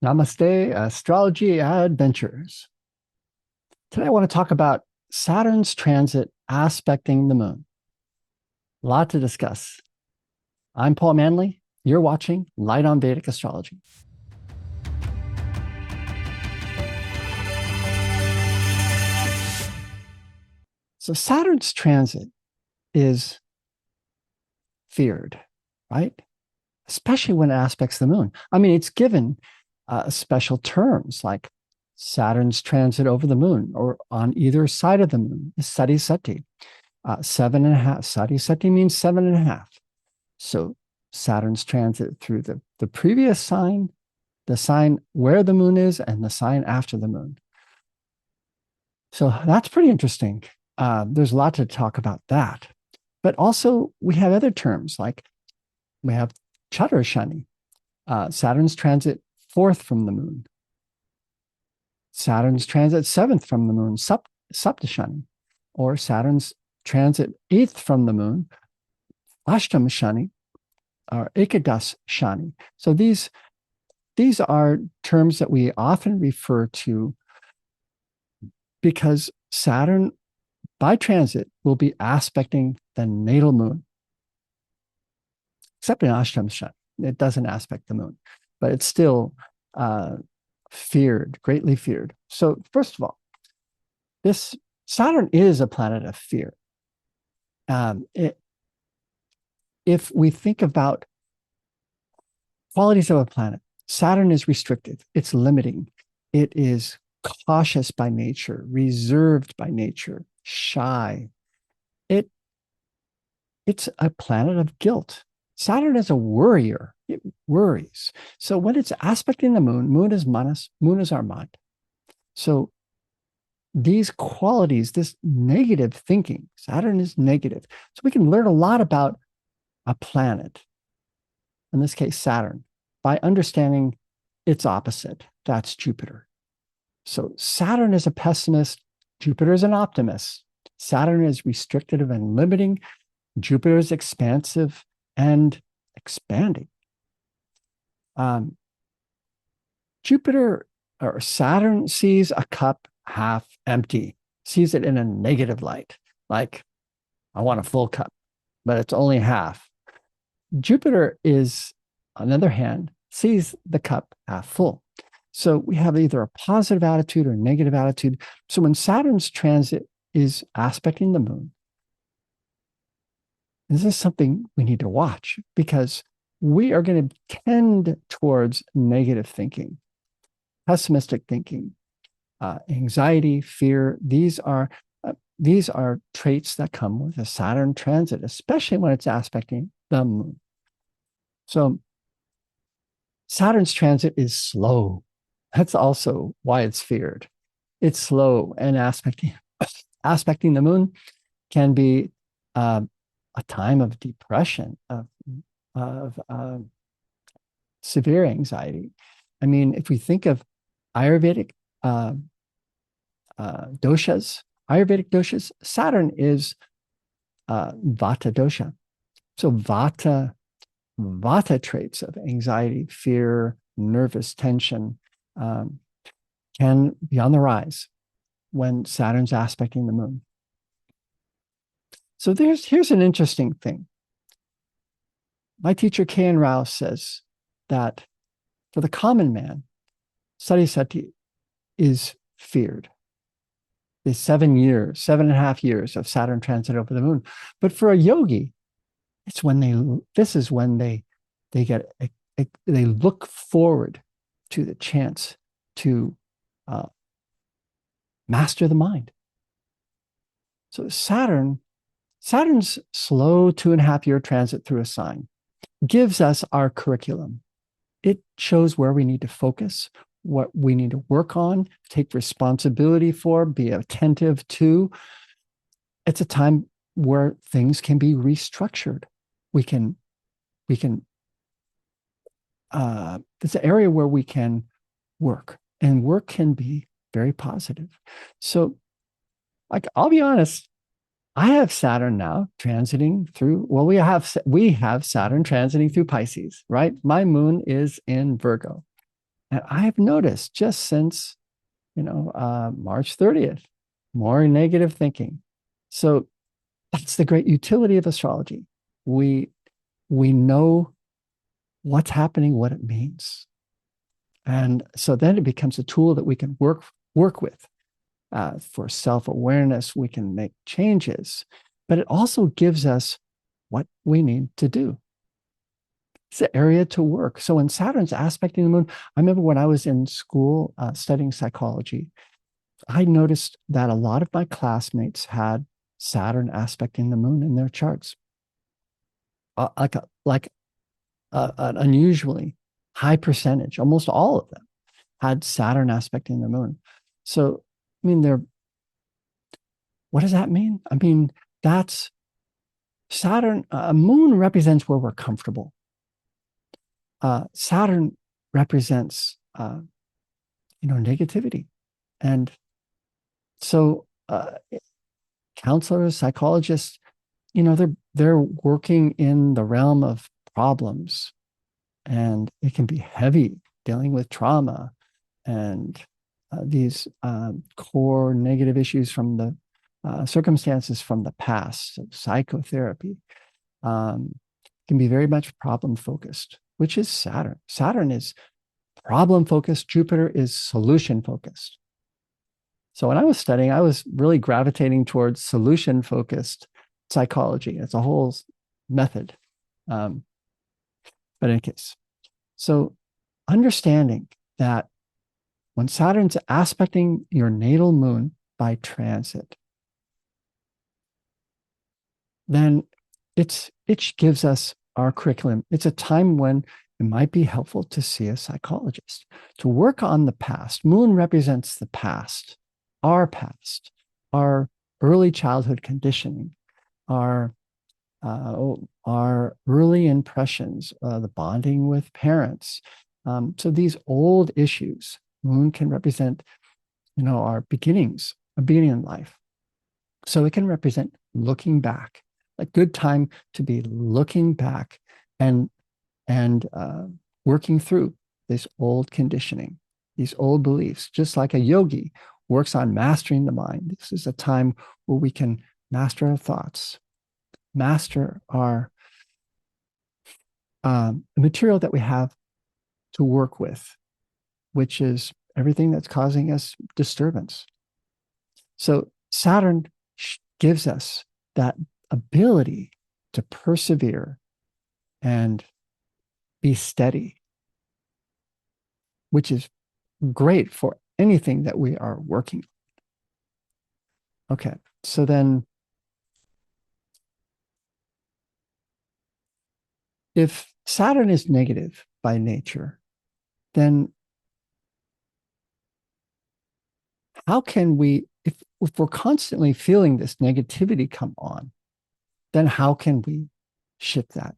Namaste, astrology adventures. Today I want to talk about Saturn's transit aspecting the moon. A lot to discuss. I'm Paul Manley. You're watching Light on Vedic Astrology. So Saturn's transit is feared, right? Especially when it aspects the moon. I mean, it's given special terms like Saturn's transit over the moon or on either side of the moon is Sati Sati. 7.5. Sati Sati means 7.5. So Saturn's transit through the previous sign, the sign where the moon is, and the sign after the moon. So that's pretty interesting. There's a lot to talk about that. But also, we have other terms like we have Chatur Shani, Saturn's transit fourth from the moon. Saturn's transit seventh from the moon, Sapta Shani, or Saturn's transit eighth from the moon, Ashtam Shani, or Ekadas Shani. So these are terms that we often refer to because Saturn, by transit, will be aspecting the natal moon, except in Ashtam Shani. It doesn't aspect the moon, but it's still feared, greatly feared. So first of all, this Saturn is a planet of fear. If we think about qualities of a planet, Saturn is restrictive, it's limiting, it is cautious by nature, reserved by nature, shy. It's a planet of guilt. Saturn is a worrier. It worries. So when it's aspecting the moon, moon is manas, moon is our mind. So these qualities, this negative thinking, Saturn is negative. So we can learn a lot about a planet, in this case, Saturn, by understanding its opposite. That's Jupiter. So Saturn is a pessimist. Jupiter is an optimist. Saturn is restrictive and limiting. Jupiter is expansive and expanding. Jupiter or Saturn sees a cup half empty, sees it in a negative light, like I want a full cup, but it's only half. Jupiter is, on the other hand, sees the cup half full. So we have either a positive attitude or a negative attitude. So when Saturn's transit is aspecting the moon, this is something we need to watch because we are going to tend towards negative thinking, pessimistic thinking, anxiety, fear. These are traits that come with a Saturn transit, especially when it's aspecting the moon. So Saturn's transit is slow. That's also why it's feared. It's slow, and aspecting the moon can be a time of depression, of severe anxiety. I mean, if we think of Ayurvedic doshas, Saturn is Vata dosha. So Vata traits of anxiety, fear, nervous tension can be on the rise when Saturn's aspecting the moon. So here's an interesting thing. My teacher, K.N. Rao, says that for the common man, Sati Sati is feared. The 7.5 years of Saturn transit over the moon. But for a yogi, this is when they look forward to the chance to master the mind. So Saturn's slow 2.5-year transit through a sign gives us our curriculum. It shows where we need to focus, what we need to work on, take responsibility for, be attentive to. It's a time where things can be restructured. It's an area where we can work, and work can be very positive. So, I'll be honest, I have Saturn now transiting through, well, we have Saturn transiting through Pisces, right? My moon is in Virgo. And I've noticed just since, March 30th, more negative thinking. So that's the great utility of astrology. We we know what's happening, what it means. And so then it becomes a tool that we can work with for self-awareness. We can make changes, but it also gives us what we need to do. It's an area to work. So when Saturn's aspecting the moon, I remember when I was in school studying psychology, I noticed that a lot of my classmates had Saturn aspecting the moon in their charts, an unusually high percentage. Almost all of them had Saturn aspecting the moon. So, I mean, what does that mean? I mean, that's Saturn. A moon represents where we're comfortable. Saturn represents, negativity, and so counselors, psychologists, they're working in the realm of problems, and it can be heavy dealing with trauma and these core negative issues from the circumstances from the past. So psychotherapy um, can be very much problem focused, which is Saturn. Saturn is problem focused. Jupiter is solution focused. So when I was studying, I was really gravitating towards solution focused psychology. It's a whole method. Um, but in any case, so understanding that when Saturn's aspecting your natal moon by transit, then it gives us our curriculum. It's a time when it might be helpful to see a psychologist to work on the past. Moon represents the past, our early childhood conditioning, our our early impressions, the bonding with parents. So these old issues, Moon can represent, our beginnings, a beginning in life. So it can represent looking back, a good time to be looking back and working through this old conditioning, these old beliefs, just like a yogi works on mastering the mind. This is a time where we can master our thoughts, master our the material that we have to work with, which is everything that's causing us disturbance. So Saturn gives us that ability to persevere and be steady, which is great for anything that we are working on. Okay, so then if Saturn is negative by nature, then how can we, if we're constantly feeling this negativity come on, then how can we shift that?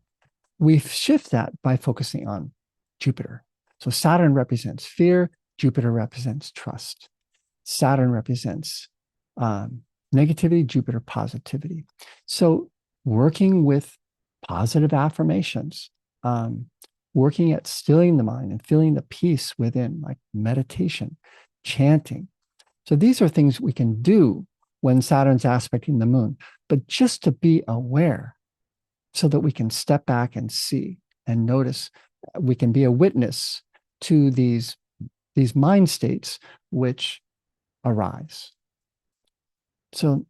We shift that by focusing on Jupiter. So Saturn represents fear, Jupiter represents trust. Saturn represents negativity, Jupiter positivity. So working with positive affirmations, working at stilling the mind and feeling the peace within, like meditation, chanting. So these are things we can do when Saturn's aspecting the moon, but just to be aware so that we can step back and see and notice. We can be a witness to these mind states which arise. So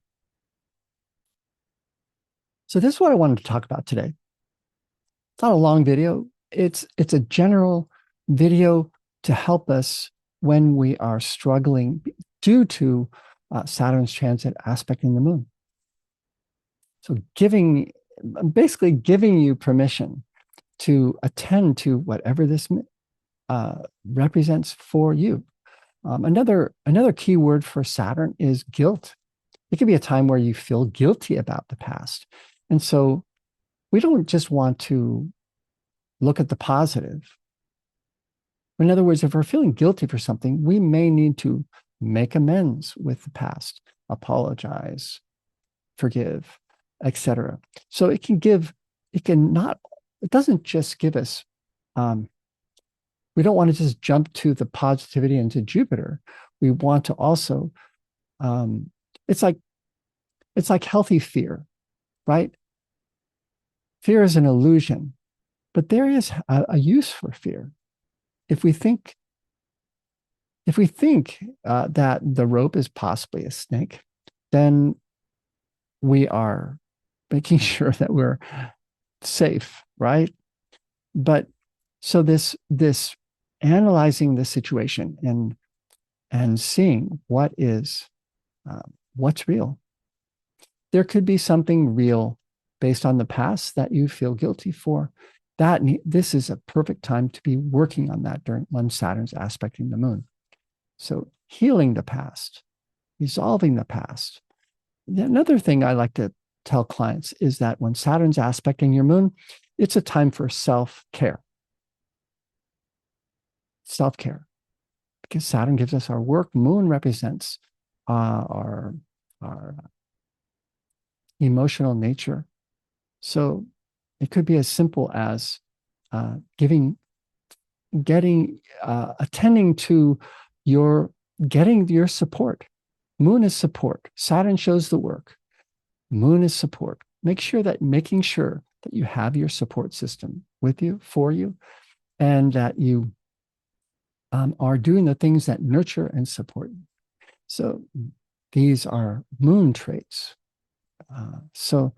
this is what I wanted to talk about today. It's not a long video. It's a general video to help us when we are struggling due to Saturn's transit aspecting the moon. So basically giving you permission to attend to whatever this represents for you. Another key word for Saturn is guilt. It could be a time where you feel guilty about the past. And so we don't just want to look at the positive. In other words, if we're feeling guilty for something, we may need to make amends with the past, apologize, forgive, etc. So it doesn't just give us we don't want to just jump to the positivity into Jupiter. We want to also, um, it's like healthy fear, right? Fear is an illusion, but there is a use for fear. If we think that the rope is possibly a snake, then we are making sure that we're safe, right? But so this analyzing the situation and seeing what's real. There could be something real based on the past that you feel guilty for. This is a perfect time to be working on that during when Saturn's aspecting the moon. So healing the past, resolving the past. Another thing I like to tell clients is that when Saturn's aspecting your moon, it's a time for self-care. Self-care. Because Saturn gives us our work, moon represents our emotional nature. So it could be as simple as attending to getting your support. Moon is support. Saturn shows the work. Moon is support. Making sure that you have your support system with you, for you, and that you are doing the things that nurture and support you. So these are moon traits. So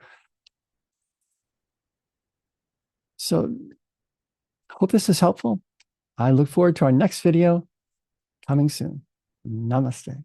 hope this is helpful. I look forward to our next video coming soon. Namaste.